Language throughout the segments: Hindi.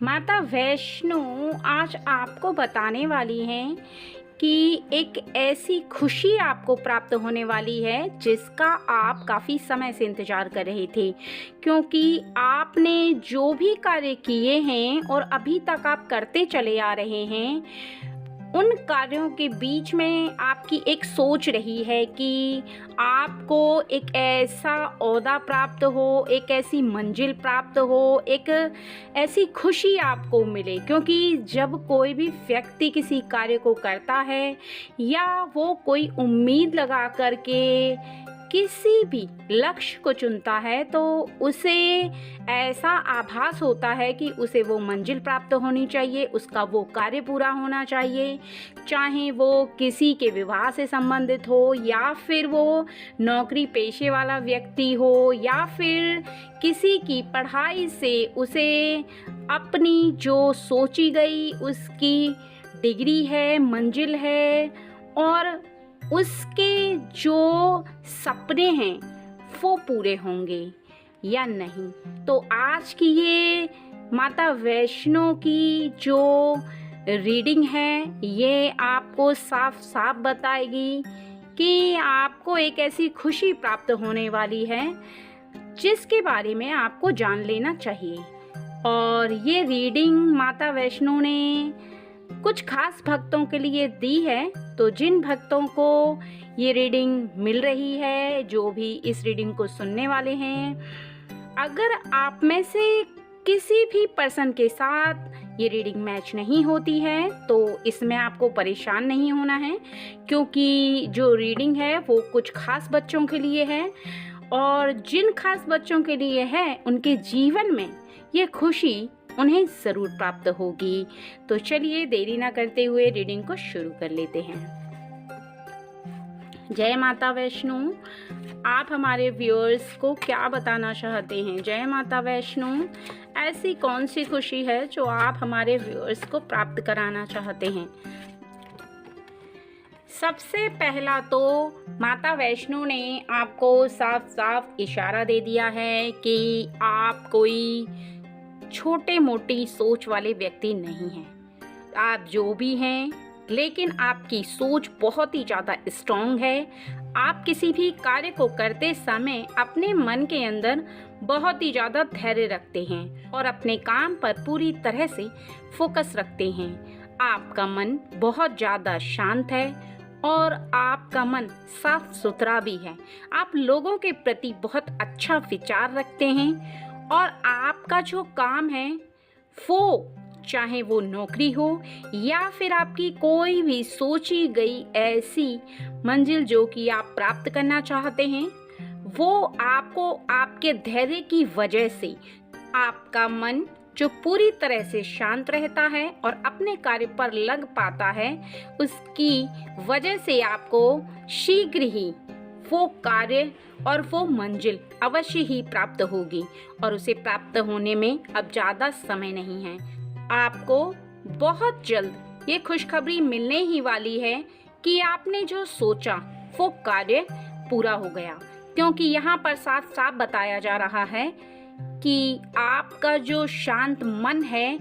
माता वैष्णो आज आपको बताने वाली हैं कि एक ऐसी खुशी आपको प्राप्त होने वाली है जिसका आप काफ़ी समय से इंतज़ार कर रहे थे, क्योंकि आपने जो भी कार्य किए हैं और अभी तक आप करते चले आ रहे हैं, उन कार्यों के बीच में आपकी एक सोच रही है कि आपको एक ऐसा ओहदा प्राप्त हो, एक ऐसी मंजिल प्राप्त हो, एक ऐसी खुशी आपको मिले। क्योंकि जब कोई भी व्यक्ति किसी कार्य को करता है या वो कोई उम्मीद लगा करके किसी भी लक्ष्य को चुनता है, तो उसे ऐसा आभास होता है कि उसे वो मंजिल प्राप्त होनी चाहिए, उसका वो कार्य पूरा होना चाहिए, चाहे वो किसी के विवाह से संबंधित हो या फिर वो नौकरी पेशे वाला व्यक्ति हो या फिर किसी की पढ़ाई से उसे अपनी जो सोची गई उसकी डिग्री है, मंजिल है और उसके जो सपने हैं वो पूरे होंगे या नहीं। तो आज की ये माता वैष्णो की जो रीडिंग है ये आपको साफ साफ बताएगी कि आपको एक ऐसी खुशी प्राप्त होने वाली है जिसके बारे में आपको जान लेना चाहिए। और ये रीडिंग माता वैष्णो ने कुछ खास भक्तों के लिए दी है। तो जिन भक्तों को ये रीडिंग मिल रही है, जो भी इस रीडिंग को सुनने वाले हैं, अगर आप में से किसी भी पर्सन के साथ ये रीडिंग मैच नहीं होती है तो इसमें आपको परेशान नहीं होना है, क्योंकि जो रीडिंग है वो कुछ खास बच्चों के लिए है और जिन खास बच्चों के लिए है उनके जीवन में ये खुशी उन्हें ज़रूर प्राप्त होगी। तो चलिए देरी ना करते हुए रीडिंग को शुरू कर लेते हैं। जय माता वैष्णो, आप हमारे व्यूअर्स को क्या बताना चाहते हैं? जय माता वैष्णो, ऐसी कौन सी खुशी है जो आप हमारे व्यूअर्स को प्राप्त कराना चाहते हैं? सबसे पहला तो माता वैष्णो ने आपको साफ साफ इशारा दे दिया है कि आप कोई छोटे मोटी सोच वाले व्यक्ति नहीं हैं। आप जो भी हैं, लेकिन आपकी सोच बहुत ही ज़्यादा स्ट्रॉन्ग है। आप किसी भी कार्य को करते समय अपने मन के अंदर बहुत ही ज़्यादा धैर्य रखते हैं और अपने काम पर पूरी तरह से फोकस रखते हैं। आपका मन बहुत ज़्यादा शांत है और आपका मन साफ सुथरा भी है। आप लोगों के प्रति बहुत अच्छा विचार रखते हैं और आपका जो काम है वो, चाहे वो नौकरी हो या फिर आपकी कोई भी सोची गई ऐसी मंजिल जो कि आप प्राप्त करना चाहते हैं, वो आपको आपके धैर्य की वजह से आपका मन जो पूरी तरह से शांत रहता है और अपने कार्य पर लग पाता है, उसकी वजह से आपको शीघ्र ही वो कार्य और वो मंजिल अवश्य ही प्राप्त होगी और उसे प्राप्त होने में अब ज़्यादा समय नहीं है। आपको बहुत जल्द ये खुशखबरी मिलने ही वाली है कि आपने जो सोचा वो कार्य पूरा हो गया, क्योंकि यहाँ पर साफ साफ बताया जा रहा है कि आपका जो शांत मन है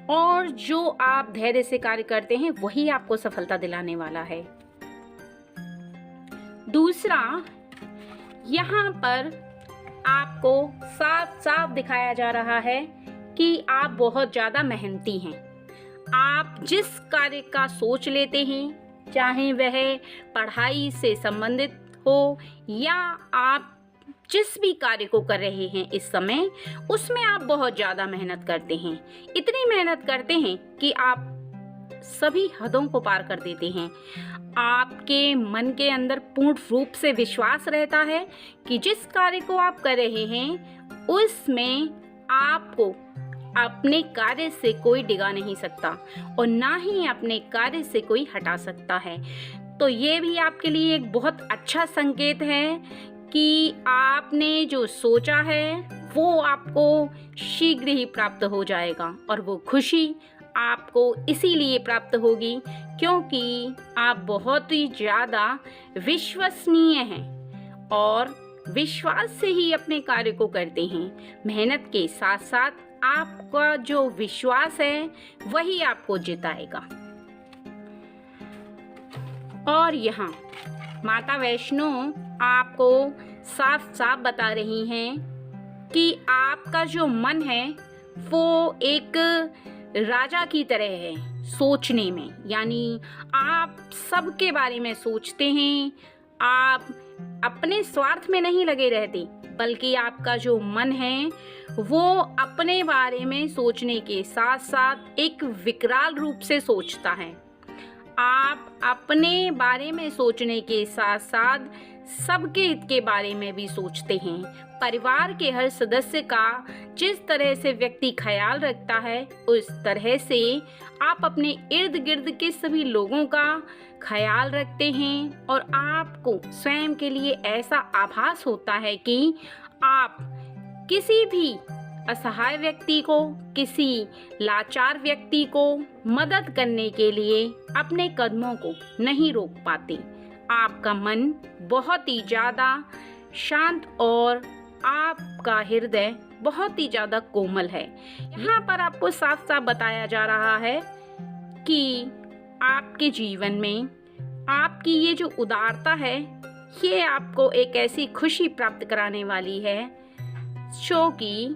और जो आप धैर्य से कार्य करते हैं वही आपको सफलता दिलाने वाला है। दूसरा, यहाँ पर आपको साफ साफ दिखाया जा रहा है कि आप बहुत ज़्यादा मेहनती हैं। आप जिस कार्य का सोच लेते हैं, चाहे वह पढ़ाई से संबंधित हो या आप जिस भी कार्य को कर रहे हैं इस समय, उसमें आप बहुत ज़्यादा मेहनत करते हैं। इतनी मेहनत करते हैं कि आप सभी हदों को पार कर देते हैं। आपके मन के अंदर पूर्ण रूप से विश्वास रहता है कि जिस कार्य को आप कर रहे हैं उसमें आपको अपने कार्य से कोई डिगा नहीं सकता और ना ही अपने कार्य से कोई हटा सकता है। तो ये भी आपके लिए एक बहुत अच्छा संकेत है कि आपने जो सोचा है वो आपको शीघ्र ही प्राप्त हो जाएगा और वो खुशी आपको इसीलिए प्राप्त होगी क्योंकि आप बहुत ही ज़्यादा विश्वसनीय हैं और विश्वास से ही अपने कार्य को करते हैं। मेहनत के साथ साथ आपका जो विश्वास है वही आपको जिताएगा। और यहाँ माता वैष्णो आपको साफ साफ बता रही हैं कि आपका जो मन है वो एक राजा की तरह है सोचने में, यानी आप सबके बारे में सोचते हैं। आप अपने स्वार्थ में नहीं लगे रहते, बल्कि आपका जो मन है वो अपने बारे में सोचने के साथ साथ एक विकराल रूप से सोचता है। आप अपने बारे में सोचने के साथ साथ सबके हित के बारे में भी सोचते हैं। परिवार के हर सदस्य का जिस तरह से व्यक्ति ख्याल रखता है, उस तरह से आप अपने इर्द गिर्द के सभी लोगों का ख्याल रखते हैं। और आपको स्वयं के लिए ऐसा आभास होता है कि आप किसी भी असहाय व्यक्ति को, किसी लाचार व्यक्ति को मदद करने के लिए अपने कदमों को नहीं रोक पाते। आपका मन बहुत ही ज़्यादा शांत और आपका हृदय बहुत ही ज़्यादा कोमल है। यहाँ पर आपको साफ साफ बताया जा रहा है कि आपके जीवन में आपकी ये जो उदारता है, ये आपको एक ऐसी खुशी प्राप्त कराने वाली है जो कि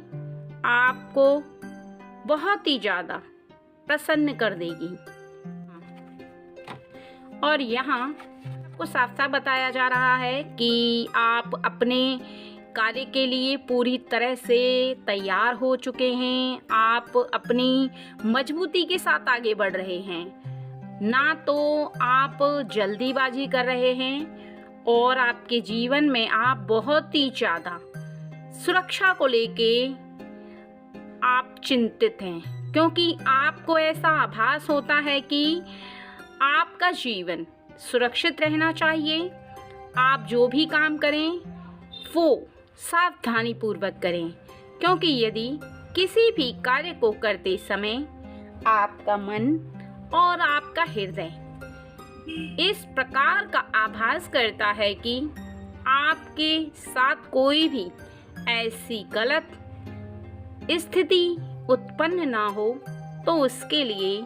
आपको बहुत ही ज़्यादा प्रसन्न कर देगी। और यहाँ आपको साफ साफ बताया जा रहा है कि आप अपने कार्य के लिए पूरी तरह से तैयार हो चुके हैं। आप अपनी मजबूती के साथ आगे बढ़ रहे हैं, ना तो आप जल्दीबाजी कर रहे हैं। और आपके जीवन में आप बहुत ही ज़्यादा सुरक्षा को लेके आप चिंतित हैं, क्योंकि आपको ऐसा आभास होता है कि आपका जीवन सुरक्षित रहना चाहिए। आप जो भी काम करें वो सावधानी पूर्वक करें, क्योंकि यदि किसी भी कार्य को करते समय आपका मन और आपका हृदय इस प्रकार का आभास करता है कि आपके साथ कोई भी ऐसी गलत स्थिति उत्पन्न ना हो, तो उसके लिए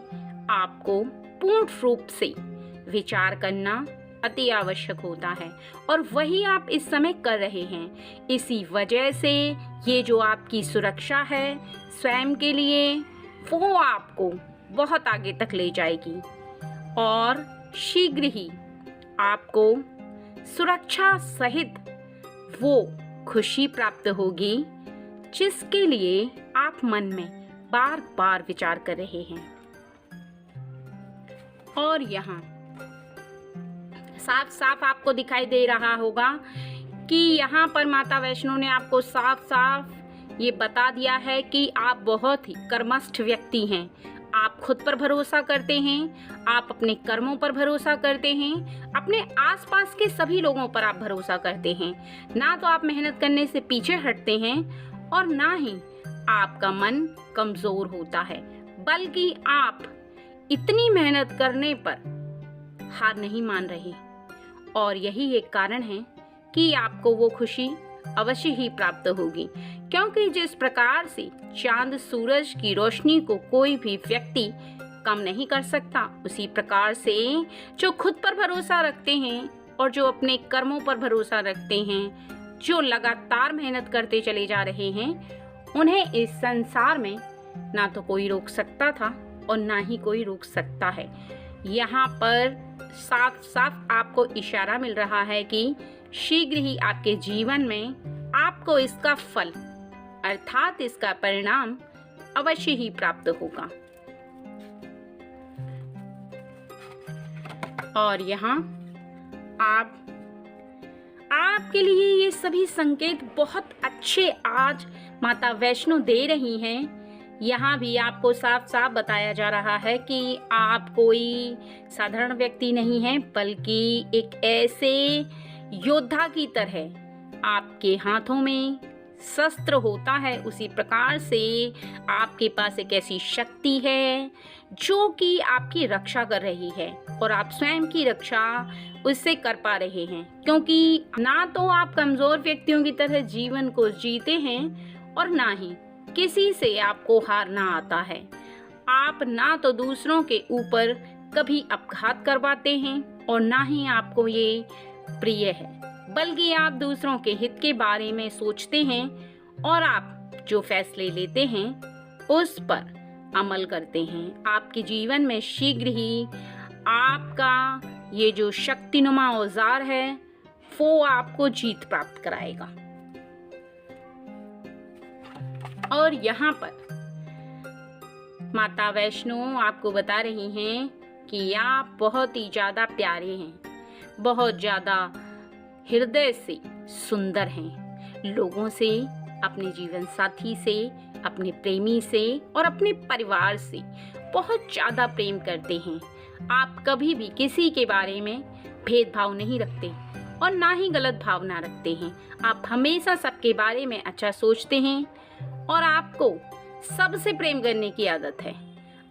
आपको पूर्ण रूप से विचार करना अति आवश्यक होता है। और वही आप इस समय कर रहे हैं। इसी वजह से ये जो आपकी सुरक्षा है स्वयं के लिए, वो आपको बहुत आगे तक ले जाएगी और शीघ्र ही आपको सुरक्षा सहित वो खुशी प्राप्त होगी जिसके लिए आप मन में बार बार विचार कर रहे हैं। और यहाँ साफ साफ आपको दिखाई दे रहा होगा कि यहाँ पर माता वैष्णो ने आपको साफ साफ ये बता दिया है कि आप बहुत ही कर्मस्थ व्यक्ति हैं। आप खुद पर भरोसा करते हैं, आप अपने कर्मों पर भरोसा करते हैं, अपने आसपास के सभी लोगों पर आप भरोसा करते हैं। ना तो आप मेहनत करने से पीछे हटते हैं और ना ही आपका मन कमजोर होता है, बल्कि आप इतनी मेहनत करने पर हार नहीं मान रहे। और यही एक कारण है कि आपको वो खुशी अवश्य ही प्राप्त होगी, क्योंकि जिस प्रकार से चांद सूरज की रोशनी को कोई भी व्यक्ति कम नहीं कर सकता, उसी प्रकार से जो खुद पर भरोसा रखते हैं और जो अपने कर्मों पर भरोसा रखते हैं, जो लगातार मेहनत करते चले जा रहे हैं, उन्हें इस संसार में ना तो कोई रोक सकता था और ना ही कोई रोक सकता है। यहाँ पर साफ साफ आपको इशारा मिल रहा है कि शीघ्र ही आपके जीवन में आपको इसका फल अर्थात इसका परिणाम अवश्य ही प्राप्त होगा। और यहाँ आपके लिए ये सभी संकेत बहुत अच्छे आज माता वैष्णो दे रही हैं। यहाँ भी आपको साफ साफ बताया जा रहा है कि आप कोई साधारण व्यक्ति नहीं हैं, बल्कि एक ऐसे योद्धा की तरह आपके हाथों में शस्त्र होता है। उसी प्रकार से आपके पास एक ऐसी शक्ति है जो कि आपकी रक्षा कर रही है और आप स्वयं की रक्षा उससे कर पा रहे हैं, क्योंकि ना तो आप कमजोर व्यक्तियों की तरह जीवन को जीते हैं और ना ही किसी से आपको हारना आता है। आप ना तो दूसरों के ऊपर कभी अपघात करवाते हैं और ना ही आपको ये प्रिय है, बल्कि आप दूसरों के हित के बारे में सोचते हैं और आप जो फैसले लेते हैं उस पर अमल करते हैं। आपके जीवन में शीघ्र ही आपका ये जो शक्तिनुमा औजार है वो आपको जीत प्राप्त कराएगा। और यहाँ पर माता वैष्णो आपको बता रही हैं कि आप बहुत ही ज्यादा प्यारे हैं, बहुत ज्यादा हृदय से सुंदर हैं। लोगों से, अपने जीवन साथी से, अपने प्रेमी से और अपने परिवार से बहुत ज्यादा प्रेम करते हैं। आप कभी भी किसी के बारे में भेदभाव नहीं रखते और ना ही गलत भावना रखते हैं। आप हमेशा सबके बारे में अच्छा सोचते हैं और आपको सबसे प्रेम करने की आदत है।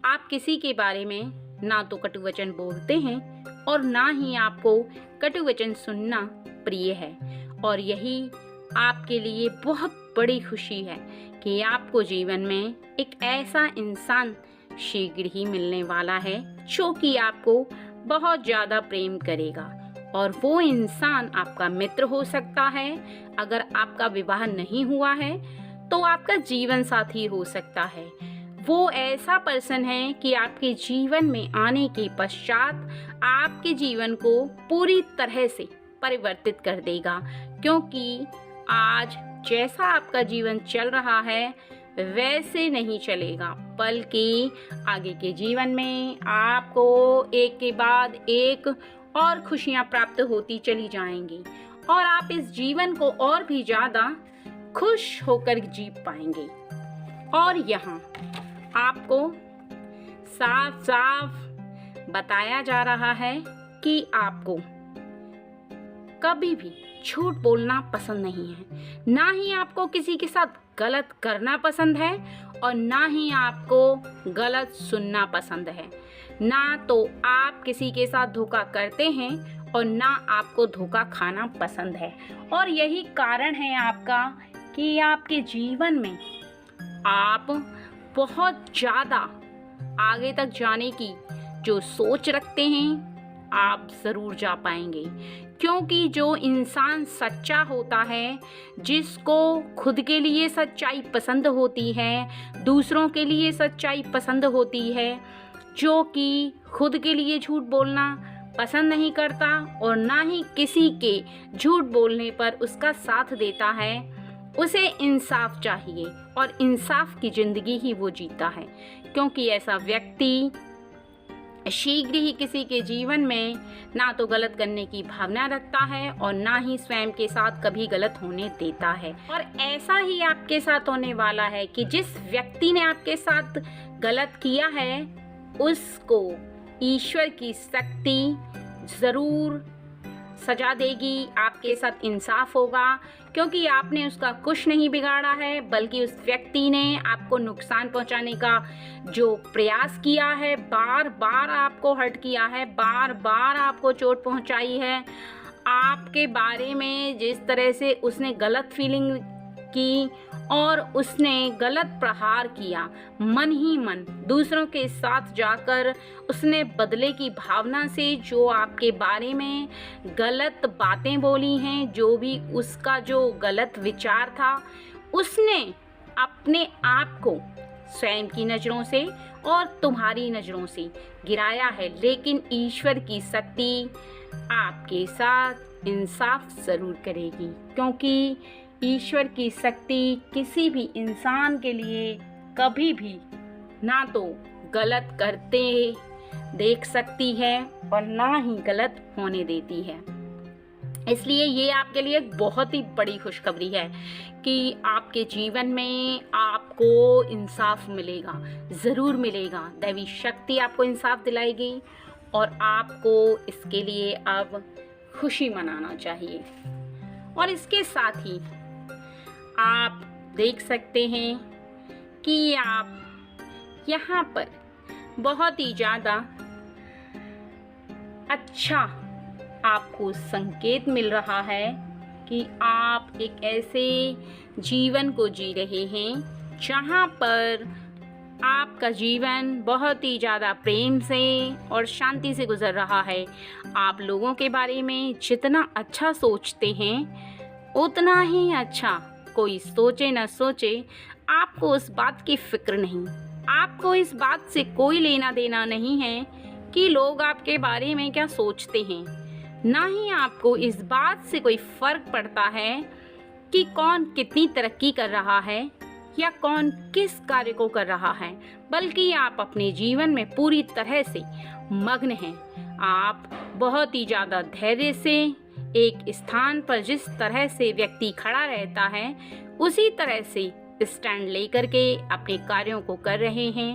आप किसी के बारे में ना तो कटु वचन बोलते हैं और ना ही आपको कटु वचन सुनना प्रिय है। और यही आपके लिए बहुत बड़ी खुशी है कि आपको जीवन में एक ऐसा इंसान शीघ्र ही मिलने वाला है जो कि आपको बहुत ज़्यादा प्रेम करेगा। और वो इंसान आपका मित्र हो सकता है, अगर आपका विवाह नहीं हुआ है तो आपका जीवन साथी हो सकता है। वो ऐसा पर्सन है कि आपके जीवन में आने के पश्चात आपके जीवन को पूरी तरह से परिवर्तित कर देगा, क्योंकि आज जैसा आपका जीवन चल रहा है वैसे नहीं चलेगा, बल्कि आगे के जीवन में आपको एक के बाद एक और खुशियां प्राप्त होती चली जाएंगी और आप इस जीवन को और भी ज्यादा खुश होकर जी पाएंगे। और यहाँ आपको साफ साफ बताया जा रहा है कि आपको कभी भी झूठ बोलना पसंद नहीं है, ना ही आपको किसी के साथ गलत करना पसंद है और ना ही आपको गलत सुनना पसंद है। ना तो आप किसी के साथ धोखा करते हैं और ना आपको धोखा खाना पसंद है। और यही कारण है आपका कि आपके जीवन में आप बहुत ज़्यादा आगे तक जाने की जो सोच रखते हैं आप ज़रूर जा पाएंगे, क्योंकि जो इंसान सच्चा होता है, जिसको खुद के लिए सच्चाई पसंद होती है, दूसरों के लिए सच्चाई पसंद होती है, जो कि खुद के लिए झूठ बोलना पसंद नहीं करता और ना ही किसी के झूठ बोलने पर उसका साथ देता है, उसे इंसाफ चाहिए और इंसाफ की ज़िंदगी ही वो जीता है। क्योंकि ऐसा व्यक्ति शीघ्र ही किसी के जीवन में ना तो गलत करने की भावना रखता है और ना ही स्वयं के साथ कभी गलत होने देता है। और ऐसा ही आपके साथ होने वाला है कि जिस व्यक्ति ने आपके साथ गलत किया है उसको ईश्वर की शक्ति ज़रूर सजा देगी, आपके साथ इंसाफ होगा, क्योंकि आपने उसका कुछ नहीं बिगाड़ा है, बल्कि उस व्यक्ति ने आपको नुकसान पहुंचाने का जो प्रयास किया है, बार बार आपको हर्ट किया है, बार बार आपको चोट पहुंचाई है, आपके बारे में जिस तरह से उसने गलत फीलिंग की और उसने गलत प्रहार किया, मन ही मन दूसरों के साथ जाकर उसने बदले की भावना से जो आपके बारे में गलत बातें बोली हैं, जो भी उसका जो गलत विचार था, उसने अपने आप को स्वयं की नज़रों से और तुम्हारी नज़रों से गिराया है। लेकिन ईश्वर की शक्ति आपके साथ इंसाफ ज़रूर करेगी, क्योंकि ईश्वर की शक्ति किसी भी इंसान के लिए कभी भी ना तो गलत करते देख सकती है और ना ही गलत होने देती है। इसलिए ये आपके लिए एक बहुत ही बड़ी खुशखबरी है कि आपके जीवन में आपको इंसाफ मिलेगा, ज़रूर मिलेगा। दैवी शक्ति आपको इंसाफ दिलाएगी और आपको इसके लिए अब खुशी मनाना चाहिए। और इसके साथ ही आप देख सकते हैं कि आप यहाँ पर बहुत ही ज़्यादा अच्छा आपको संकेत मिल रहा है कि आप एक ऐसे जीवन को जी रहे हैं जहाँ पर आपका जीवन बहुत ही ज़्यादा प्रेम से और शांति से गुजर रहा है। आप लोगों के बारे में जितना अच्छा सोचते हैं उतना ही अच्छा कोई सोचे न सोचे, आपको उस बात की फिक्र नहीं। आपको इस बात से कोई लेना देना नहीं है कि लोग आपके बारे में क्या सोचते हैं। ना ही आपको इस बात से कोई फ़र्क पड़ता है कि कौन कितनी तरक्की कर रहा है या कौन किस कार्य को कर रहा है, बल्कि आप अपने जीवन में पूरी तरह से मग्न हैं। आप बहुत ही ज़्यादा धैर्य से एक स्थान पर जिस तरह से व्यक्ति खड़ा रहता है उसी तरह से स्टैंड लेकर के अपने कार्यों को कर रहे हैं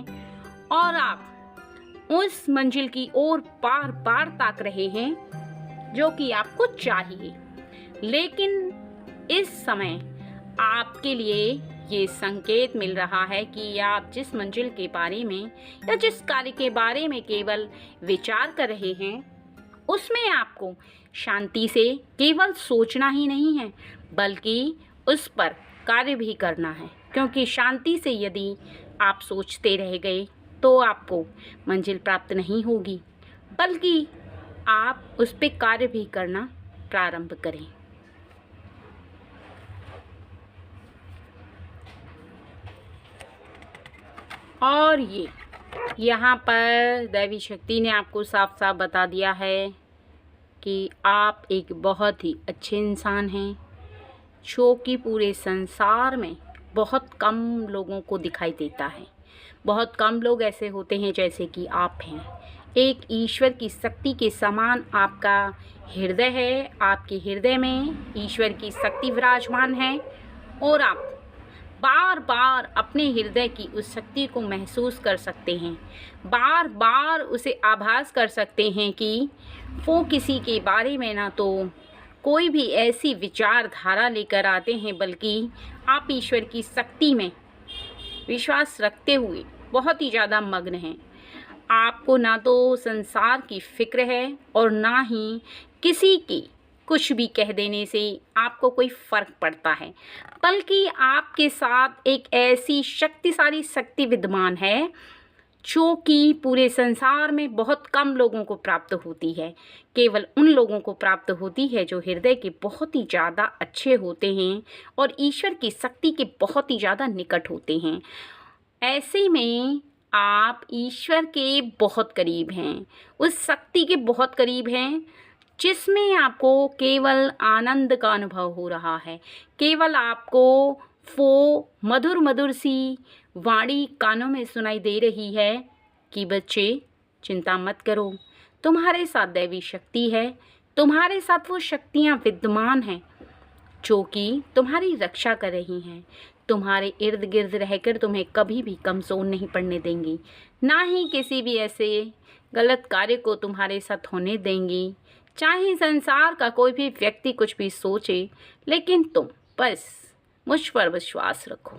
और आप उस मंजिल की ओर बार बार ताक रहे हैं जो कि आपको चाहिए। लेकिन इस समय आपके लिए ये संकेत मिल रहा है कि आप जिस मंजिल के बारे में या जिस कार्य के बारे में केवल विचार कर रहे हैं उसमें आपको शांति से केवल सोचना ही नहीं है बल्कि उस पर कार्य भी करना है, क्योंकि शांति से यदि आप सोचते रह गए तो आपको मंजिल प्राप्त नहीं होगी, बल्कि आप उस पर कार्य भी करना प्रारंभ करें। और यहाँ पर दैवी शक्ति ने आपको साफ साफ बता दिया है कि आप एक बहुत ही अच्छे इंसान हैं जो कि पूरे संसार में बहुत कम लोगों को दिखाई देता है। बहुत कम लोग ऐसे होते हैं जैसे कि आप हैं। एक ईश्वर की शक्ति के समान आपका हृदय है। आपके हृदय में ईश्वर की शक्ति विराजमान है और आप बार बार अपने हृदय की उस शक्ति को महसूस कर सकते हैं। बार बार उसे आभास कर सकते हैं कि वो किसी के बारे में ना तो कोई भी ऐसी विचारधारा लेकर आते हैं, बल्कि आप ईश्वर की शक्ति में विश्वास रखते हुए बहुत ही ज़्यादा मग्न हैं। आपको ना तो संसार की फिक्र है और ना ही किसी की कुछ भी कह देने से आपको कोई फ़र्क पड़ता है, बल्कि आपके साथ एक ऐसी शक्तिशाली शक्ति विद्यमान है जो कि पूरे संसार में बहुत कम लोगों को प्राप्त होती है। केवल उन लोगों को प्राप्त होती है जो हृदय के बहुत ही ज़्यादा अच्छे होते हैं और ईश्वर की शक्ति के बहुत ही ज़्यादा निकट होते हैं। ऐसे में आप ईश्वर के बहुत करीब हैं, उस शक्ति के बहुत करीब हैं जिसमें आपको केवल आनंद का अनुभव हो रहा है। केवल आपको वो मधुर मधुर सी वाणी कानों में सुनाई दे रही है कि बच्चे चिंता मत करो, तुम्हारे साथ दैवी शक्ति है, तुम्हारे साथ वो शक्तियाँ विद्यमान हैं जो कि तुम्हारी रक्षा कर रही हैं। तुम्हारे इर्द गिर्द रहकर तुम्हें कभी भी कमज़ोर नहीं पड़ने देंगी, ना ही किसी भी ऐसे गलत कार्य को तुम्हारे साथ होने देंगी। चाहे संसार का कोई भी व्यक्ति कुछ भी सोचे, लेकिन तुम बस मुझ पर विश्वास रखो।